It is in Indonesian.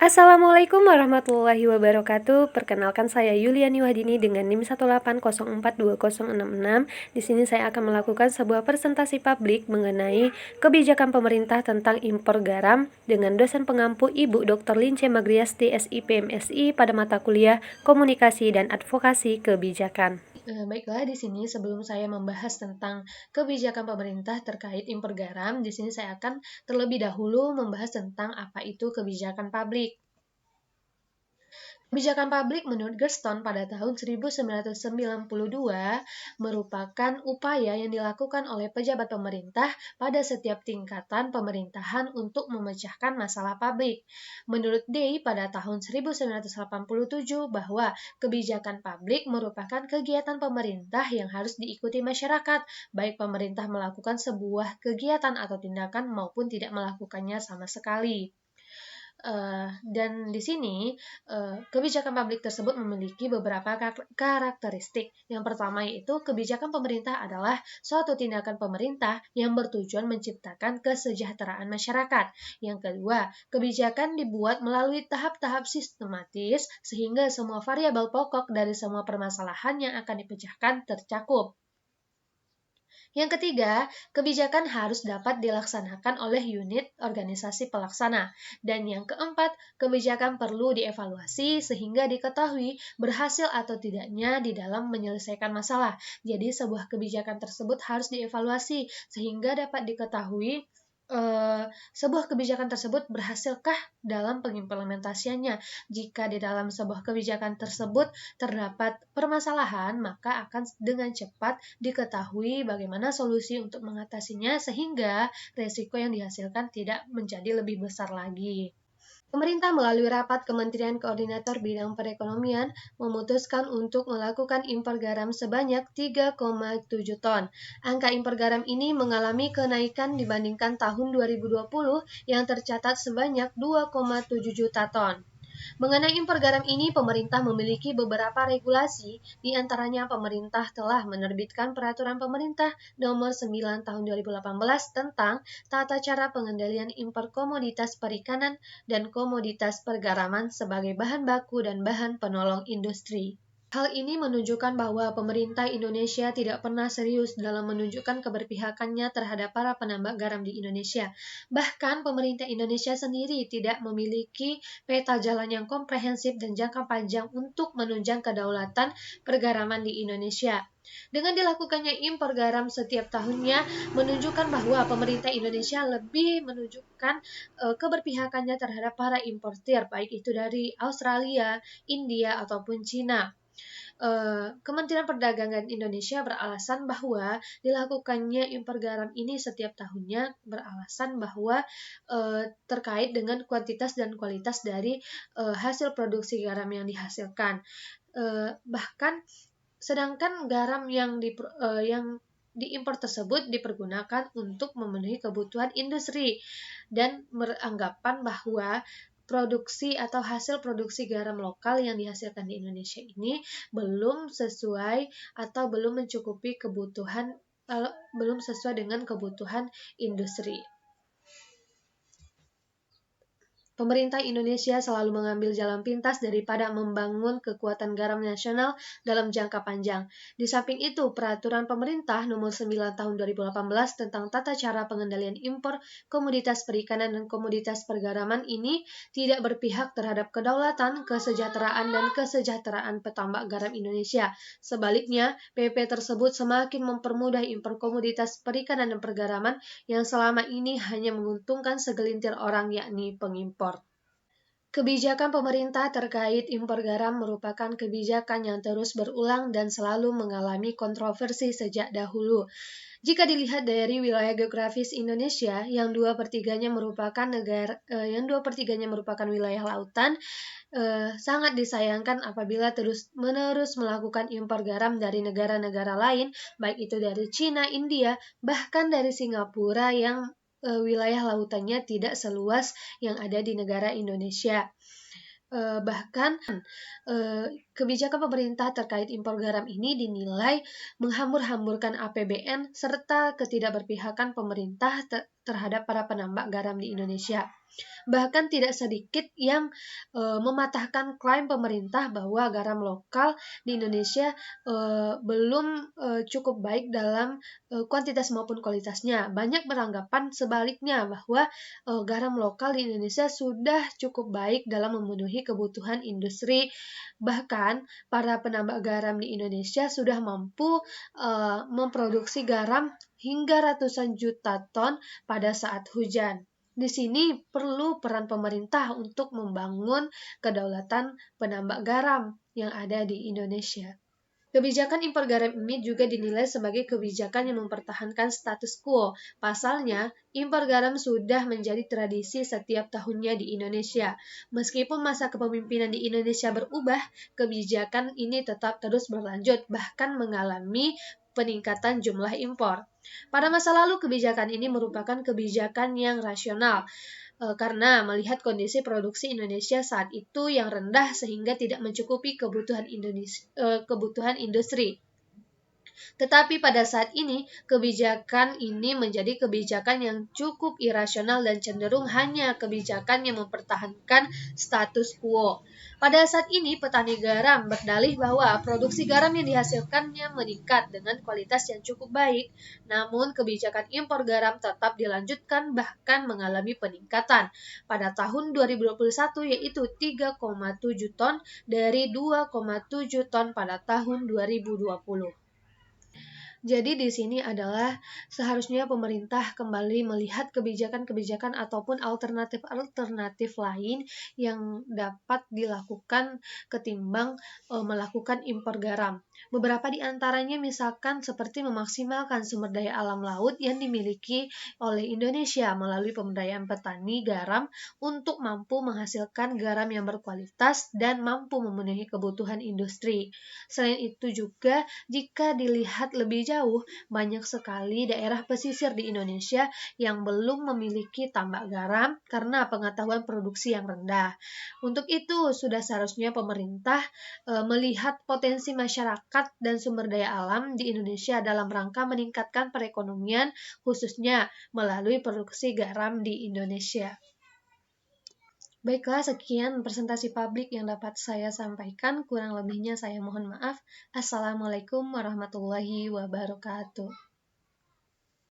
Assalamualaikum warahmatullahi wabarakatuh. Perkenalkan saya Yuliani Wahdini dengan NIM 180420066. Di sini saya akan melakukan sebuah presentasi publik mengenai kebijakan pemerintah tentang impor garam dengan dosen pengampu Ibu Dr. Lince Magriasti SIP MSI pada mata kuliah Komunikasi dan Advokasi Kebijakan. Baiklah, di sini sebelum saya membahas tentang kebijakan pemerintah terkait impor garam, di sini saya akan terlebih dahulu membahas tentang apa itu kebijakan publik. Kebijakan publik menurut Gerstone pada tahun 1992 merupakan upaya yang dilakukan oleh pejabat pemerintah pada setiap tingkatan pemerintahan untuk memecahkan masalah publik. Menurut Day pada tahun 1987 bahwa kebijakan publik merupakan kegiatan pemerintah yang harus diikuti masyarakat, baik pemerintah melakukan sebuah kegiatan atau tindakan maupun tidak melakukannya sama sekali. Dan di sini kebijakan publik tersebut memiliki beberapa karakteristik. Yang pertama yaitu kebijakan pemerintah adalah suatu tindakan pemerintah yang bertujuan menciptakan kesejahteraan masyarakat. Yang kedua, kebijakan dibuat melalui tahap-tahap sistematis sehingga semua variabel pokok dari semua permasalahan yang akan dipecahkan tercakup. Yang ketiga, kebijakan harus dapat dilaksanakan oleh unit organisasi pelaksana. Dan yang keempat, kebijakan perlu dievaluasi sehingga diketahui berhasil atau tidaknya di dalam menyelesaikan masalah. Jadi sebuah kebijakan tersebut harus dievaluasi sehingga dapat diketahui sebuah kebijakan tersebut berhasilkah dalam pengimplementasiannya. Jika di dalam sebuah kebijakan tersebut terdapat permasalahan, maka akan dengan cepat diketahui bagaimana solusi untuk mengatasinya sehingga resiko yang dihasilkan tidak menjadi lebih besar lagi. Pemerintah melalui rapat Kementerian Koordinator Bidang Perekonomian memutuskan untuk melakukan impor garam sebanyak 3,7 ton. Angka impor garam ini mengalami kenaikan dibandingkan tahun 2020 yang tercatat sebanyak 2,7 juta ton. Mengenai impor garam ini, pemerintah memiliki beberapa regulasi, di antaranya pemerintah telah menerbitkan Peraturan Pemerintah Nomor 9 Tahun 2018 tentang tata cara pengendalian impor komoditas perikanan dan komoditas pergaraman sebagai bahan baku dan bahan penolong industri. Hal ini menunjukkan bahwa pemerintah Indonesia tidak pernah serius dalam menunjukkan keberpihakannya terhadap para penambang garam di Indonesia. Bahkan pemerintah Indonesia sendiri tidak memiliki peta jalan yang komprehensif dan jangka panjang untuk menunjang kedaulatan pergaraman di Indonesia. Dengan dilakukannya impor garam setiap tahunnya menunjukkan bahwa pemerintah Indonesia lebih menunjukkan keberpihakannya terhadap para importir, baik itu dari Australia, India, ataupun Cina. Kementerian Perdagangan Indonesia beralasan bahwa dilakukannya impor garam ini setiap tahunnya beralasan bahwa terkait dengan kuantitas dan kualitas dari hasil produksi garam yang dihasilkan. Bahkan sedangkan garam yang diimpor tersebut dipergunakan untuk memenuhi kebutuhan industri dan beranggapan bahwa produksi atau hasil produksi garam lokal yang dihasilkan di Indonesia ini belum sesuai atau belum mencukupi kebutuhan belum sesuai dengan kebutuhan industri. Pemerintah Indonesia selalu mengambil jalan pintas daripada membangun kekuatan garam nasional dalam jangka panjang. Di samping itu, Peraturan Pemerintah Nomor 9 Tahun 2018 tentang tata cara pengendalian impor komoditas perikanan dan komoditas pergaraman ini tidak berpihak terhadap kedaulatan, kesejahteraan, dan kesejahteraan petambak garam Indonesia. Sebaliknya, PP tersebut semakin mempermudah impor komoditas perikanan dan pergaraman yang selama ini hanya menguntungkan segelintir orang, yakni pengimpor. Kebijakan pemerintah terkait impor garam merupakan kebijakan yang terus berulang dan selalu mengalami kontroversi sejak dahulu. Jika dilihat dari wilayah geografis Indonesia yang 2/3-nya merupakan wilayah lautan, sangat disayangkan apabila terus-menerus melakukan impor garam dari negara-negara lain, baik itu dari Cina, India, bahkan dari Singapura yang wilayah lautannya tidak seluas yang ada di negara Indonesia. Bahkan Kebijakan pemerintah terkait impor garam ini dinilai menghambur-hamburkan APBN serta ketidakberpihakan pemerintah terhadap para penambak garam di Indonesia. Bahkan tidak sedikit yang mematahkan klaim pemerintah bahwa garam lokal di Indonesia belum cukup baik dalam kuantitas maupun kualitasnya. Banyak beranggapan sebaliknya bahwa garam lokal di Indonesia sudah cukup baik dalam memenuhi kebutuhan industri. Bahkan para penambak garam di Indonesia sudah mampu memproduksi garam hingga ratusan juta ton pada saat hujan. Di sini perlu peran pemerintah untuk membangun kedaulatan penambak garam yang ada di Indonesia. Kebijakan impor garam ini juga dinilai sebagai kebijakan yang mempertahankan status quo. Pasalnya, impor garam sudah menjadi tradisi setiap tahunnya di Indonesia. Meskipun masa kepemimpinan di Indonesia berubah, kebijakan ini tetap terus berlanjut, bahkan mengalami peningkatan jumlah impor. Pada masa lalu, kebijakan ini merupakan kebijakan yang rasional karena melihat kondisi produksi Indonesia saat itu yang rendah sehingga tidak mencukupi kebutuhan industri. Tetapi pada saat ini, kebijakan ini menjadi kebijakan yang cukup irasional dan cenderung hanya kebijakan yang mempertahankan status quo. Pada saat ini, petani garam berdalih bahwa produksi garam yang dihasilkannya meningkat dengan kualitas yang cukup baik, namun kebijakan impor garam tetap dilanjutkan bahkan mengalami peningkatan. Pada tahun 2021 yaitu 3,7 ton dari 2,7 ton pada tahun 2020. Jadi di sini adalah seharusnya pemerintah kembali melihat kebijakan-kebijakan ataupun alternatif-alternatif lain yang dapat dilakukan ketimbang melakukan impor garam. Beberapa di antaranya misalkan seperti memaksimalkan sumber daya alam laut yang dimiliki oleh Indonesia melalui pemberdayaan petani garam untuk mampu menghasilkan garam yang berkualitas dan mampu memenuhi kebutuhan industri. Selain itu juga jika dilihat lebih jauh, banyak sekali daerah pesisir di Indonesia yang belum memiliki tambak garam karena pengetahuan produksi yang rendah. Untuk itu, sudah seharusnya pemerintah melihat potensi masyarakat dan sumber daya alam di Indonesia dalam rangka meningkatkan perekonomian, khususnya melalui produksi garam di Indonesia. Baiklah, sekian presentasi publik yang dapat saya sampaikan. Kurang lebihnya saya mohon maaf. Assalamualaikum warahmatullahi wabarakatuh.